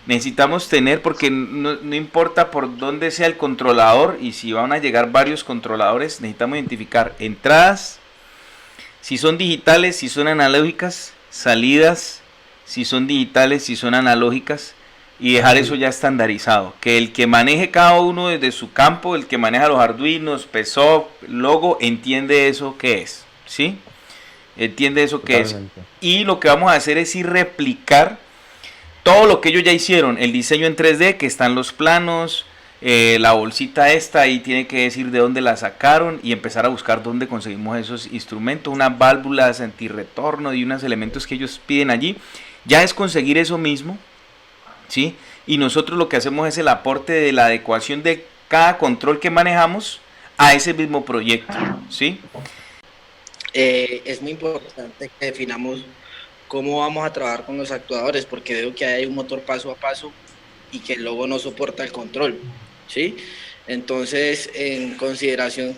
necesitamos tener, porque no importa por dónde sea el controlador y si van a llegar varios controladores, necesitamos identificar entradas, si son digitales, si son analógicas, salidas, si son digitales, si son analógicas, y dejar eso ya estandarizado. Que el que maneje cada uno desde su campo, el que maneja los Arduinos, PSOC, Logo, entiende eso que es, ¿sí? Entiende eso que es. Totalmente. Y lo que vamos a hacer es ir replicar todo lo que ellos ya hicieron, el diseño en 3D, que están los planos, la bolsita esta, ahí tiene que decir de dónde la sacaron y empezar a buscar dónde conseguimos esos instrumentos, unas válvulas antirretorno y unos elementos que ellos piden allí. Ya es conseguir eso mismo, ¿sí? Y nosotros lo que hacemos es el aporte de la adecuación de cada control que manejamos a ese mismo proyecto, ¿sí? Es muy importante que definamos cómo vamos a trabajar con los actuadores, porque veo que hay un motor paso a paso y que el logo no soporta el control, ¿sí? Entonces, en consideración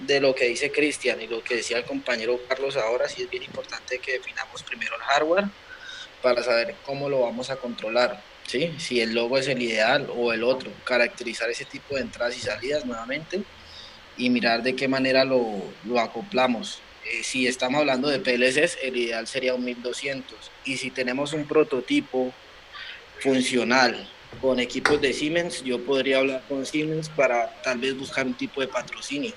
de lo que dice Cristian y lo que decía el compañero Carlos ahora, sí es bien importante que definamos primero el hardware para saber cómo lo vamos a controlar, ¿sí? Si el logo es el ideal o el otro, caracterizar ese tipo de entradas y salidas nuevamente y mirar de qué manera lo acoplamos. Si estamos hablando de PLCs, el ideal sería un 1200. Y si tenemos un prototipo funcional con equipos de Siemens, yo podría hablar con Siemens para tal vez buscar un tipo de patrocinio,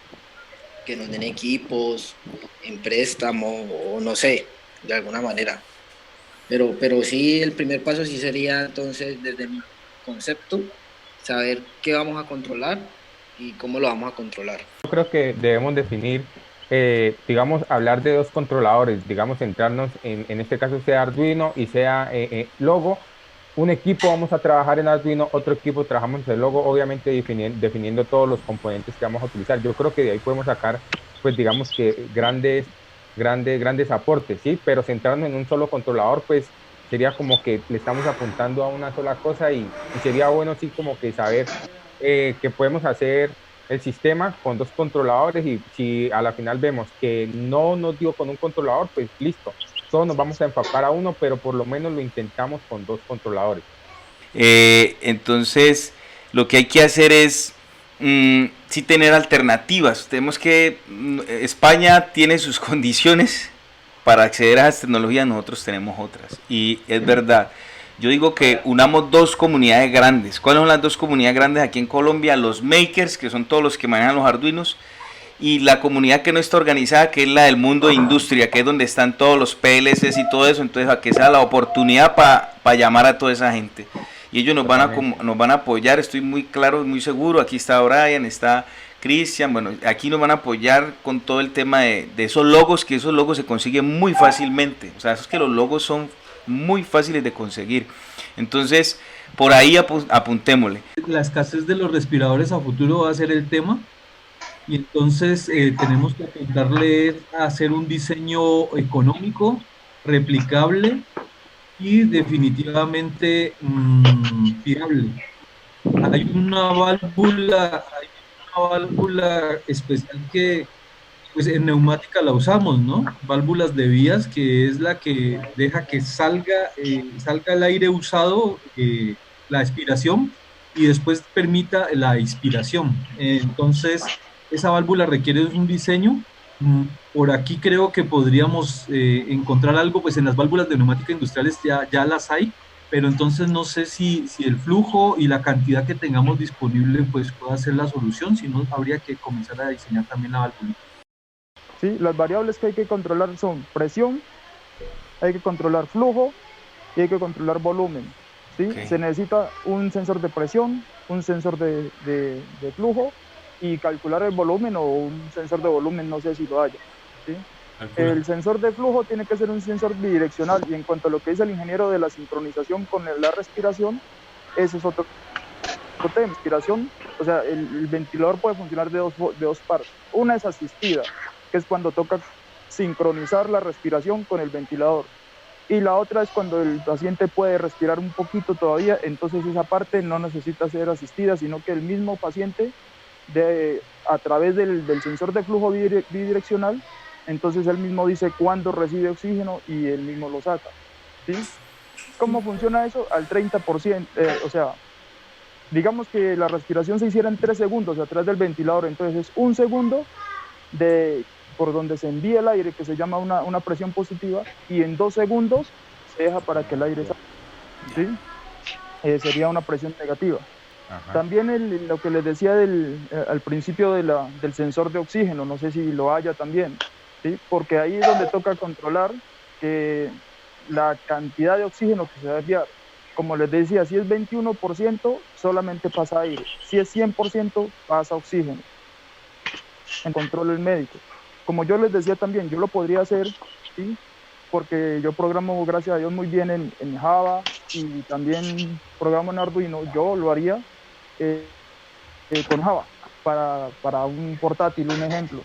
que nos den equipos en préstamo o no sé, de alguna manera. Pero sí, el primer paso sí sería entonces, desde mi concepto, saber qué vamos a controlar y cómo lo vamos a controlar. Yo creo que debemos definir, digamos, hablar de dos controladores, digamos, centrarnos en este caso sea Arduino y sea Logo. Un equipo vamos a trabajar en Arduino, otro equipo trabajamos en el Logo, obviamente definiendo todos los componentes que vamos a utilizar. Yo creo que de ahí podemos sacar, pues digamos que grandes aportes, ¿sí? Pero centrarnos en un solo controlador, pues sería como que le estamos apuntando a una sola cosa y sería bueno, sí, como que saber que podemos hacer el sistema con dos controladores y si a la final vemos que no nos dio con un controlador, pues listo, todos nos vamos a enfocar a uno, pero por lo menos lo intentamos con dos controladores. Entonces, lo que hay que hacer es sí tener alternativas. Tenemos que, España tiene sus condiciones para acceder a esas tecnologías, nosotros tenemos otras. Y es verdad, yo digo que unamos dos comunidades grandes. ¿Cuáles son las dos comunidades grandes aquí en Colombia? Los makers, que son todos los que manejan los Arduinos, y la comunidad que no está organizada, que es la del mundo de industria, que es donde están todos los PLCs y todo eso. Entonces, a que sea la oportunidad para llamar a toda esa gente. Y ellos nos van a apoyar, estoy muy claro, muy seguro. Aquí está Brian, está Cristian, bueno, aquí nos van a apoyar con todo el tema de esos logos, que esos logos se consiguen muy fácilmente. O sea, es que los logos son muy fáciles de conseguir. Entonces, por ahí apuntémosle. La escasez de los respiradores a futuro va a ser el tema y entonces tenemos que apuntarle a hacer un diseño económico, replicable y definitivamente fiable. Hay una válvula especial que pues en neumática la usamos, ¿no? Válvulas de vías, que es la que deja que salga el aire usado, la expiración, y después permita la inspiración. Entonces, esa válvula requiere un diseño. Por aquí creo que podríamos encontrar algo, pues en las válvulas de neumática industriales ya las hay, pero entonces no sé si el flujo y la cantidad que tengamos disponible pues pueda ser la solución, si no habría que comenzar a diseñar también la válvula. ¿Sí? Las variables que hay que controlar son presión, hay que controlar flujo y hay que controlar volumen. ¿Sí? Okay. Se necesita un sensor de presión, un sensor de flujo y calcular el volumen o un sensor de volumen, no sé si lo haya. ¿Sí? El sensor de flujo tiene que ser un sensor bidireccional y en cuanto a lo que dice el ingeniero de la sincronización con la respiración, ese es otro tema. Inspiración, o sea, el ventilador puede funcionar de dos partes. Una es asistida, que es cuando toca sincronizar la respiración con el ventilador. Y la otra es cuando el paciente puede respirar un poquito todavía, entonces esa parte no necesita ser asistida, sino que el mismo paciente, a través del sensor de flujo bidireccional, entonces él mismo dice cuándo recibe oxígeno y él mismo lo saca. ¿Sí? ¿Cómo funciona eso? Al 30%, o sea, digamos que la respiración se hiciera en 3 segundos atrás del ventilador, entonces es 1 segundo por donde se envía el aire, que se llama una presión positiva, y en 2 segundos se deja para que el aire salga, ¿sí? Sería una presión negativa. Ajá. También lo que les decía al principio del sensor de oxígeno, no sé si lo haya también, ¿sí? Porque ahí es donde toca controlar la cantidad de oxígeno que se va a enviar. Como les decía, si es 21%, solamente pasa aire. Si es 100%, pasa oxígeno. En control el médico. Como yo les decía también, yo lo podría hacer, ¿sí? Porque yo programo, gracias a Dios, muy bien en Java y también programo en Arduino. Yo lo haría con Java para un portátil, un ejemplo,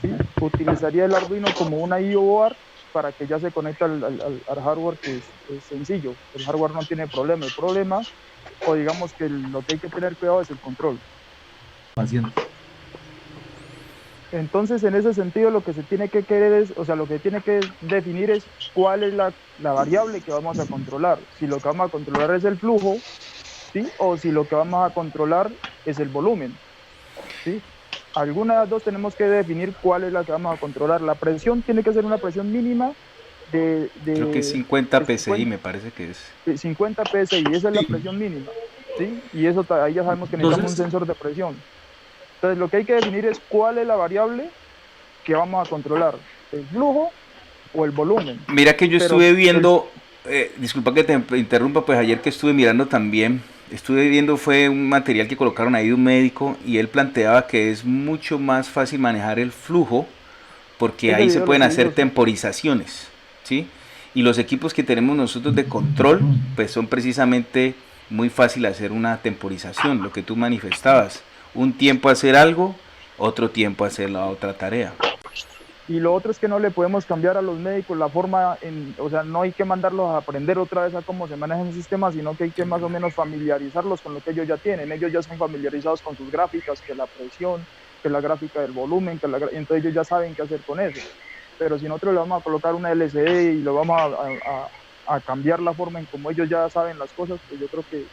¿sí? Utilizaría el Arduino como una I/O board para que ya se conecte al hardware, que es sencillo. El hardware no tiene problema. El problema, o digamos que lo que hay que tener cuidado, es el control. Paciente. Entonces, en ese sentido, lo que se tiene que querer es, o sea, lo que tiene que definir es cuál es la variable que vamos a controlar. Si lo que vamos a controlar es el flujo, ¿sí? O si lo que vamos a controlar es el volumen, ¿sí? Alguna de las dos tenemos que definir cuál es la que vamos a controlar. La presión tiene que ser una presión mínima de creo que es 50 PSI, me parece que es. 50 PSI, esa es la presión mínima, ¿sí? Y eso ahí ya sabemos que necesitamos un sensor de presión. Entonces, lo que hay que definir es cuál es la variable que vamos a controlar, el flujo o el volumen. Mira que yo estuve viendo, disculpa que te interrumpa, pues ayer que estuve mirando también, estuve viendo fue un material que colocaron ahí de un médico y él planteaba que es mucho más fácil manejar el flujo porque ahí se pueden hacer temporizaciones, ¿sí? Y los equipos que tenemos nosotros de control, pues son precisamente muy fácil hacer una temporización, lo que tú manifestabas. Un tiempo hacer algo, otro tiempo hacer la otra tarea. Y lo otro es que no le podemos cambiar a los médicos la forma, o sea, no hay que mandarlos a aprender otra vez a cómo se maneja el sistema, sino que hay que más o menos familiarizarlos con lo que ellos ya tienen. Ellos ya son familiarizados con sus gráficas, que la presión, que la gráfica del volumen, entonces ellos ya saben qué hacer con eso. Pero si nosotros le vamos a colocar una LCD y lo vamos a cambiar la forma en cómo ellos ya saben las cosas, pues yo creo que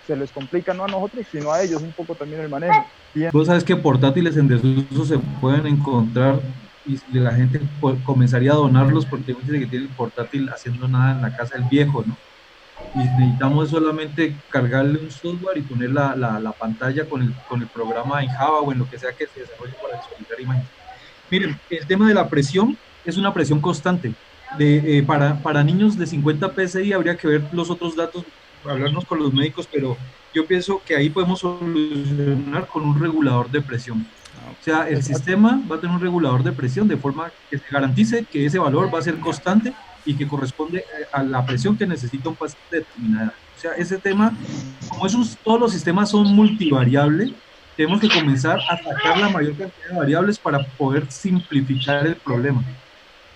se les complica no a nosotros, sino a ellos un poco también el manejo. Bien. Vos sabes que portátiles en desuso se pueden encontrar y la gente comenzaría a donarlos porque muchos que tienen el portátil haciendo nada en la casa del viejo, ¿no? Y necesitamos solamente cargarle un software y poner la pantalla con el programa en Java o en lo que sea que se desarrolle para visualizar imágenes. Miren, el tema de la presión es una presión constante. Para niños de 50 PSI habría que ver los otros datos, hablarnos con los médicos, pero yo pienso que ahí podemos solucionar con un regulador de presión. O sea, el sistema va a tener un regulador de presión de forma que se garantice que ese valor va a ser constante y que corresponde a la presión que necesita un paciente determinada. O sea, ese tema, como todos los sistemas son multivariables, tenemos que comenzar a sacar la mayor cantidad de variables para poder simplificar el problema.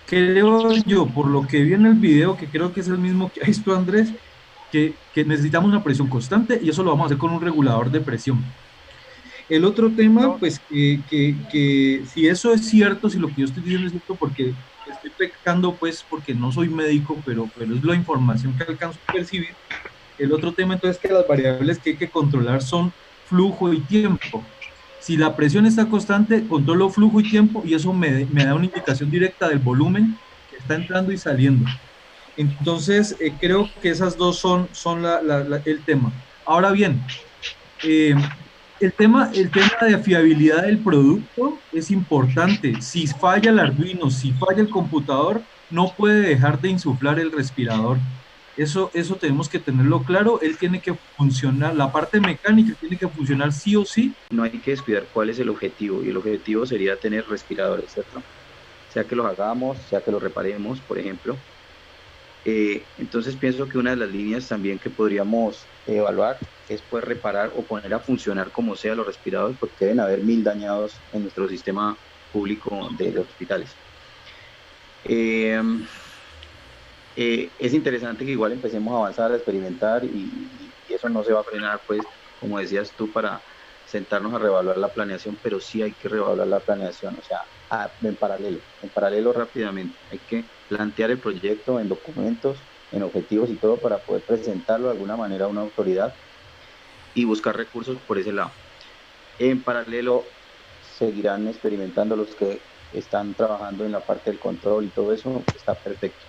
Creo yo, por lo que vi en el video, que creo que es el mismo que ha visto Andrés, que necesitamos una presión constante y eso lo vamos a hacer con un regulador de presión. El otro tema, pues, que si eso es cierto, si lo que yo estoy diciendo es cierto, porque estoy pecando, pues, porque no soy médico, pero es la información que alcanzo a percibir. El otro tema, entonces, que las variables que hay que controlar son flujo y tiempo. Si la presión está constante, controlo flujo y tiempo y eso me da una indicación directa del volumen que está entrando y saliendo. Entonces, creo que esas dos son el tema. Ahora bien, el tema de fiabilidad del producto es importante. Si falla el Arduino, si falla el computador, no puede dejar de insuflar el respirador. Eso tenemos que tenerlo claro. Él tiene que funcionar, la parte mecánica tiene que funcionar sí o sí. No hay que descuidar cuál es el objetivo, y el objetivo sería tener respiradores, ¿cierto? Sea que los hagamos, sea que los reparemos, por ejemplo. Entonces pienso que una de las líneas también que podríamos evaluar es poder reparar o poner a funcionar como sea los respiradores, porque deben haber 1000 dañados en nuestro sistema público de hospitales. Es interesante que igual empecemos a avanzar, a experimentar y eso no se va a frenar, pues, como decías tú, para sentarnos a reevaluar la planeación, pero sí hay que reevaluar la planeación, o sea, en paralelo rápidamente. Hay que plantear el proyecto en documentos, en objetivos y todo para poder presentarlo de alguna manera a una autoridad y buscar recursos por ese lado. En paralelo, seguirán experimentando los que están trabajando en la parte del control y todo eso, está perfecto.